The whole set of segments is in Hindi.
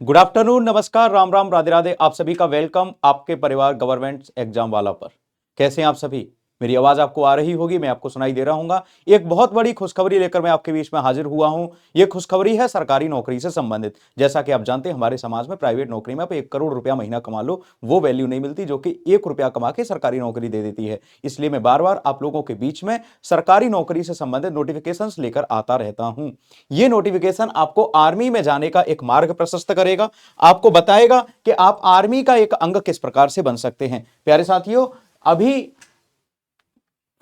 गुड आफ्टरनून, नमस्कार, राम राम, राधे राधे। आप सभी का वेलकम आपके परिवार गवर्नमेंट एग्जाम वाला पर। कैसे हैं आप सभी? मेरी आवाज आपको आ रही होगी, मैं आपको सुनाई दे रहा हूंगा। एक बहुत बड़ी खुशखबरी लेकर मैं आपके बीच में हाजिर हुआ हूं। यह खुशखबरी है सरकारी नौकरी से संबंधित। जैसा कि आप जानते हैं, हमारे समाज में प्राइवेट नौकरी में आप 1 करोड़ रुपया महीना कमा लो, वो वैल्यू नहीं मिलती जो कि 1 रुपया कमा के सरकारी नौकरी दे देती है। इसलिए मैं बार बार आप लोगों के बीच में सरकारी नौकरी से संबंधित नोटिफिकेशंस लेकर आता रहता हूं। यह नोटिफिकेशन आपको आर्मी में जाने का एक मार्ग प्रशस्त करेगा, आपको बताएगा कि आप आर्मी का एक अंग किस प्रकार से बन सकते हैं। प्यारे साथियों, अभी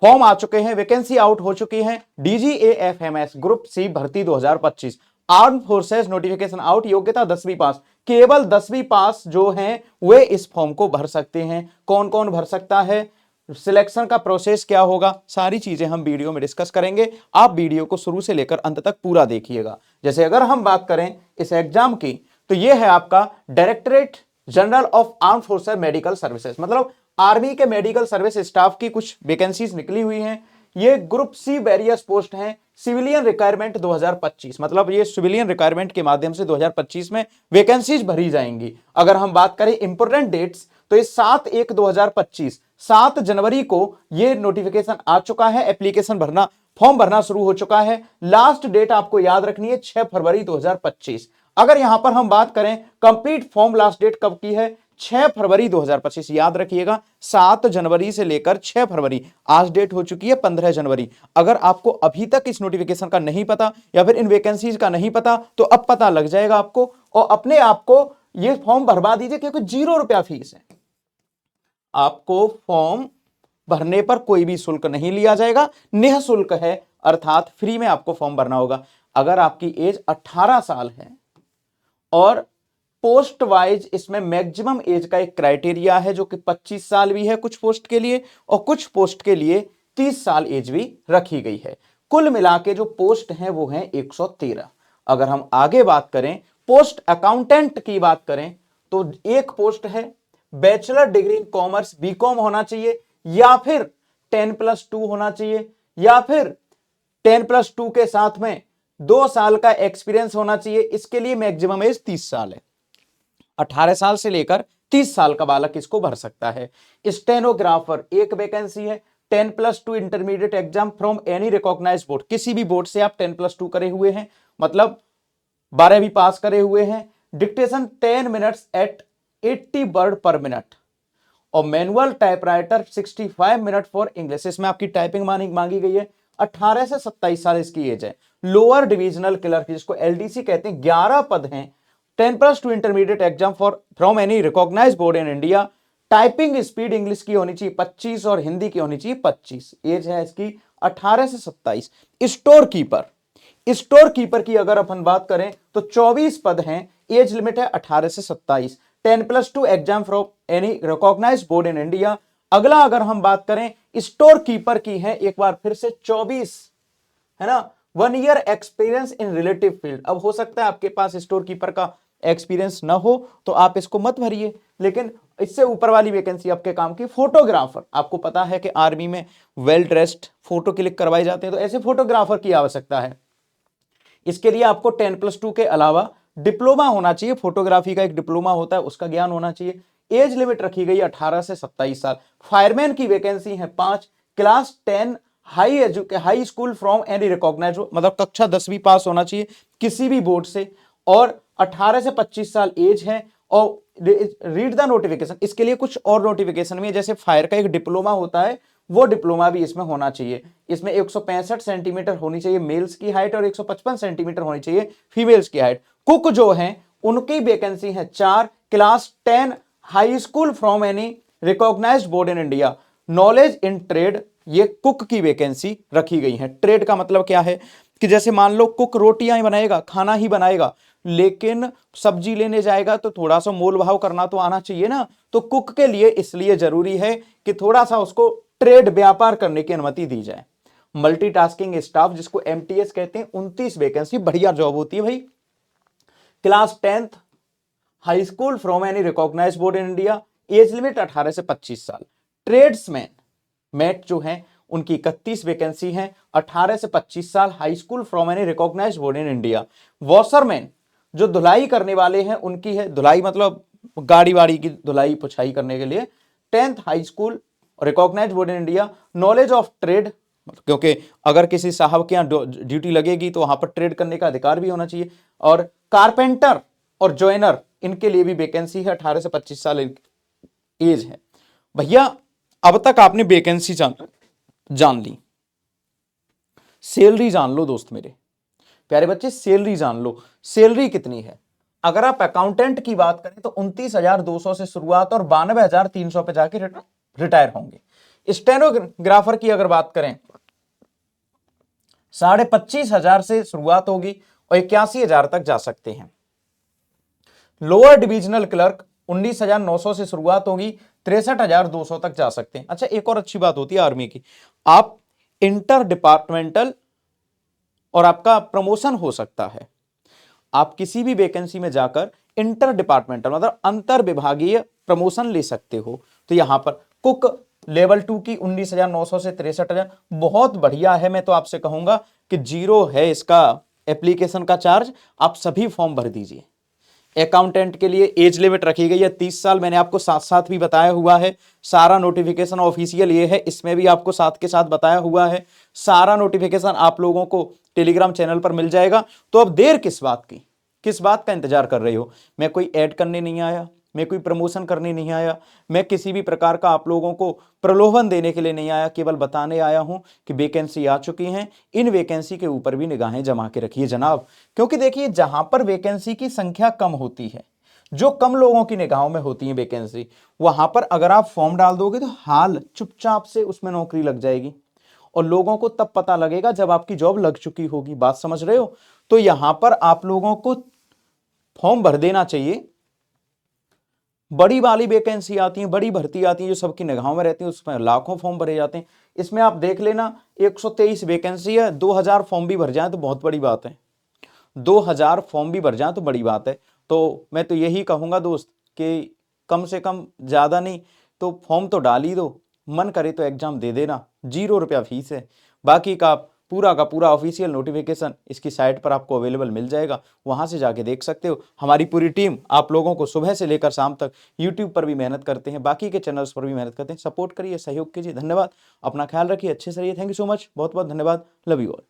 फॉर्म आ चुके हैं, वैकेंसी आउट हो चुकी है। डीजीएफएमएस ग्रुप सी भर्ती 2025 आर्म फोर्सेस नोटिफिकेशन आउट। योग्यता 10वीं पास, केवल 10वीं पास जो हैं वे इस फॉर्म को भर सकते हैं। कौन कौन भर सकता है, सिलेक्शन का प्रोसेस क्या होगा, सारी चीजें हम वीडियो में डिस्कस करेंगे। आप वीडियो को शुरू से लेकर अंत तक पूरा देखिएगा। जैसे अगर हम बात करें इस एग्जाम की, तो यह है आपका directorate general of arm forces medical services, मतलब आर्मी के मेडिकल सर्विस स्टाफ की कुछ वैकेंसीज निकली हुई हैं। ये ग्रुप सी वेरियस पोस्ट हैं। सिविलियन रिक्वायरमेंट 2025, मतलब ये सिविलियन रिक्वायरमेंट के माध्यम से 2025 में वैकेंसीज भरी जाएंगी। अगर हम बात करें इंपोर्टेंट डेट्स, तो ये 7/1/2025 7 जनवरी को ये नोटिफिकेशन आ चुका है। एप्लीकेशन भरना, फॉर्म भरना शुरू हो चुका है। लास्ट डेट आपको याद रखनी है 6 फरवरी 2025। अगर यहां पर हम बात करें कंप्लीट फॉर्म लास्ट डेट कब की है, 6 फरवरी 2025। याद रखिएगा, 7 जनवरी से लेकर 6 फरवरी, आज डेट हो चुकी है 15 जनवरी। अगर आपको अभी तक इस नोटिफिकेशन का नहीं पता या फिर इन वैकेंसीज का नहीं पता, तो अब पता लग जाएगा आपको, और अपने आप को ये फॉर्म भरवा दीजिए, क्योंकि 0 रुपया फीस है। आपको फॉर्म भरने पर कोई भी शुल्क नहीं लिया जाएगा, निःशुल्क है, अर्थात फ्री में आपको फॉर्म भरना होगा। अगर आपकी एज 18 साल है और पोस्ट वाइज इसमें मैक्सिमम एज का एक क्राइटेरिया है जो कि 25 साल भी है कुछ पोस्ट के लिए, और कुछ पोस्ट के लिए 30 साल एज भी रखी गई है। कुल मिला के जो पोस्ट हैं वो हैं 113। अगर हम आगे बात करें पोस्ट अकाउंटेंट की बात करें, तो एक पोस्ट है bachelor degree in commerce BCom होना चाहिए, या फिर 10+2 होना चाहिए, या फिर 10+2 के साथ में 2 साल का एक्सपीरियंस होना चाहिए। इसके लिए मैक्सिमम एज 30 साल है। 18 साल से लेकर 30 साल का बालक इसको भर सकता है। स्टेनोग्राफर एक वैकेंसी है। 10+2 intermediate exam from any recognised board, किसी भी बोर्ड से आप 10+2 करे हुए हैं, मतलब 12वीं पास करे हुए हैं। Dictation 10 minutes at 80 word per minute, और manual typewriter 65 minute for English. इसमें आपकी टाइपिंग मांगी गई है। 18 से 27 साल इसकी एज है। लोअर डिविजनल क्लर्क जिसको एलडीसी कहते हैं, 11 पद हैं। 10+2 intermediate exam for from any recognised board in India. Typing speed English की होनी चाहिए 25 और हिंदी की होनी चाहिए 25। एज है इसकी 18 से 27। स्टोर कीपर, स्टोर कीपर की अगर अपन बात करें तो 24 पद हैं। एज लिमिट है 18 से 27। 10+2 exam from any recognised board in India. अगला अगर हम बात करें स्टोर कीपर की है, एक बार फिर से 24 है ना। 1 year experience in relative field. अब हो सकता है आपके पास स्टोर कीपर का एक्सपीरियंस ना हो तो आप इसको मत भरिए, लेकिन इससे ऊपर वाली वैकेंसी आपके काम की। फोटोग्राफर, आपको पता है कि आर्मी में वेल ड्रेस्ड फोटो क्लिक करवाए जाते हैं, तो ऐसे फोटोग्राफर की आवश्यकता है। इसके लिए आपको 10+2 के अलावा डिप्लोमा होना चाहिए। फोटोग्राफी का एक डिप्लोमा होता है, उसका ज्ञान होना चाहिए। एज लिमिट रखी गई 18 से 27 साल। फायरमैन की वैकेंसी है 5। Class 10 high school from any recognised, मतलब कक्षा 10वीं पास होना चाहिए किसी भी बोर्ड से, और 18 से 25 साल एज है। और रीड द नोटिफिकेशन, इसके लिए कुछ और नोटिफिकेशन भी है, जैसे फायर का एक डिप्लोमा होता है, वो डिप्लोमा भी इसमें होना चाहिए। इसमें 165 सेंटीमीटर होनी चाहिए मेल्स की हाइट, और 155 सेंटीमीटर होनी चाहिए फीमेल्स की हाइट। कुक जो है उनकी वैकेंसी है 4। Class 10 high school from any recognised board in India. Knowledge in trade, ये कुक की वैकेंसी रखी गई है। ट्रेड का मतलब क्या है कि जैसे मान लो कुक रोटियां ही बनाएगा, खाना ही बनाएगा, लेकिन सब्जी लेने जाएगा तो थोड़ा सा मोल भाव करना तो आना चाहिए ना। तो कुक के लिए इसलिए जरूरी है कि थोड़ा सा उसको ट्रेड व्यापार करने की अनुमति दी जाए। मल्टीटास्किंग स्टाफ जिसको एमटीएस कहते हैं, 29 वैकेंसी, बढ़िया जॉब होती है भाई। Class 10th high school from any recognised board in India. Age limit 18 से 25 साल। ट्रेड्समैन मेट जो है उनकी 31 वैकेंसी है। 18 से 25 साल, high school from any recognised board in India. Washerman जो धुलाई करने वाले हैं उनकी है, धुलाई मतलब गाड़ी वाड़ी की धुलाई पुछाई करने के लिए। 10th high school, recognise board in India. Knowledge of trade, क्योंकि अगर किसी साहब के यहाँ ड्यूटी लगेगी तो वहां पर ट्रेड करने का अधिकार भी होना चाहिए। और कारपेंटर और जॉइनर, इनके लिए भी वैकेंसी है, 18 से 25 साल एज है। भैया अब तक आपने वैकेंसी जान ली, सैलरी जान लो दोस्त मेरे प्यारे बच्चे, सैलरी जान लो। सैलरी कितनी है? अगर आप अकाउंटेंट की बात करें तो 29,200 से शुरुआत और 92,300 पे जाके रिटायर होंगे। स्टेनोग्राफर की अगर बात करें 25,500 से शुरुआत होगी और 81,000 तक जा सकते हैं। लोअर डिविजनल क्लर्क 19,900 से शुरुआत होगी, 63,200 तक जा सकते हैं। अच्छा, एक और अच्छी बात होती है आर्मी की, आप इंटर डिपार्टमेंटल और आपका प्रमोशन हो सकता है। आप किसी भी वैकेंसी में जाकर इंटर डिपार्टमेंटल मतलब अंतर विभागीय प्रमोशन ले सकते हो। तो यहां पर कुक लेवल 2 की 19,900 से 63,000, बहुत बढ़िया है। मैं तो आपसे कहूंगा कि जीरो है इसका एप्लीकेशन का चार्ज, आप सभी फॉर्म भर दीजिए। अकाउंटेंट के लिए एज लिमिट रखी गई है 30 साल, मैंने आपको साथ साथ भी बताया हुआ है। सारा नोटिफिकेशन ऑफिशियल ये है, इसमें भी आपको साथ के साथ बताया हुआ है। सारा नोटिफिकेशन आप लोगों को टेलीग्राम चैनल पर मिल जाएगा। तो अब देर किस बात की, किस बात का इंतजार कर रहे हो? मैं कोई ऐड करने नहीं आया, मैं कोई प्रमोशन करने नहीं आया, मैं किसी भी प्रकार का आप लोगों को प्रलोभन देने के लिए नहीं आया, केवल बताने आया हूं कि वैकेंसी आ चुकी हैं। इन वैकेंसी के ऊपर भी निगाहें जमा के रखिए जनाब, क्योंकि देखिए जहां पर वैकेंसी की संख्या कम होती है, जो कम लोगों की निगाहों में होती है वैकेंसी, वहां पर अगर आप फॉर्म डाल दोगे तो हाल चुपचाप से उसमें नौकरी लग जाएगी और लोगों को तब पता लगेगा जब आपकी जॉब लग चुकी होगी। बात समझ रहे हो? तो यहां पर आप लोगों को फॉर्म भर देना चाहिए। बड़ी वाली वैकेंसी आती है, बड़ी भर्ती आती है जो सबकी निगाहों में रहती है, उसमें लाखों फॉर्म भरे जाते हैं। इसमें आप देख लेना 123 वैकेंसी है, 2,000 फॉर्म भी भर जाए तो बहुत बड़ी बात है। 2,000 फॉर्म भी भर जाए तो बड़ी बात है। तो मैं तो यही कहूंगा दोस्त कि कम से कम ज्यादा नहीं तो फॉर्म तो डाल ही दो, मन करे तो एग्जाम दे देना, 0 रुपया फीस है। बाकी का पूरा ऑफिशियल नोटिफिकेशन इसकी साइट पर आपको अवेलेबल मिल जाएगा, वहां से जाके देख सकते हो। हमारी पूरी टीम आप लोगों को सुबह से लेकर शाम तक यूट्यूब पर भी मेहनत करते हैं, बाकी के चैनल्स पर भी मेहनत करते हैं। सपोर्ट करिए, सहयोग कीजिए। धन्यवाद, अपना ख्याल रखिए, अच्छे से रहिए। थैंक यू सो मच, बहुत बहुत धन्यवाद। Love you all.